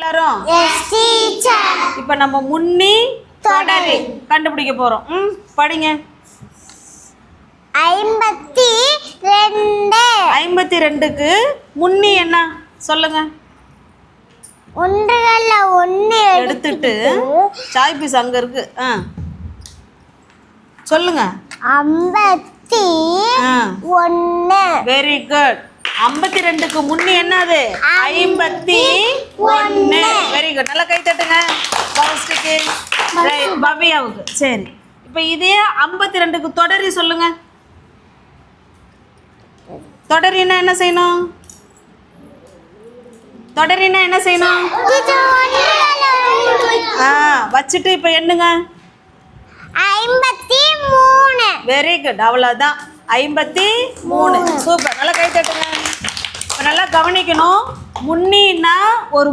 எல்லாரும் இப்ப நம்ம முன்னி தொடரி கண்டுபிடிக்க போறோம். படிங்க. 52 52க்கு முன்னி என்ன சொல்லுங்க. ஒன்றுகள்ல ஒன்று எடுத்துட்டு சாய் பீஸ் அங்க இருக்கு. சொல்லுங்க. 51 வெரி குட். 52க்கு முன்னி என்னது? 51. Very good. நல்லா கை தட்டுங்க பவஸ்டிக்கு பவ்யாவுக்கு. சரி, இப்போ இதே 52க்கு தொடரி சொல்லுங்க. தொடரினா என்ன செய்யணும்? தொடரினா என்ன செய்யணும்? வச்சுட்டு இப்போ எண்ணுங்க. 53. Very good. அவ்வளோதான். 53. சூப்பர். நல்லா கை தட்டுங்க. இப்போ நல்லா கவனிக்கணும். முன்னின்னா ஒரு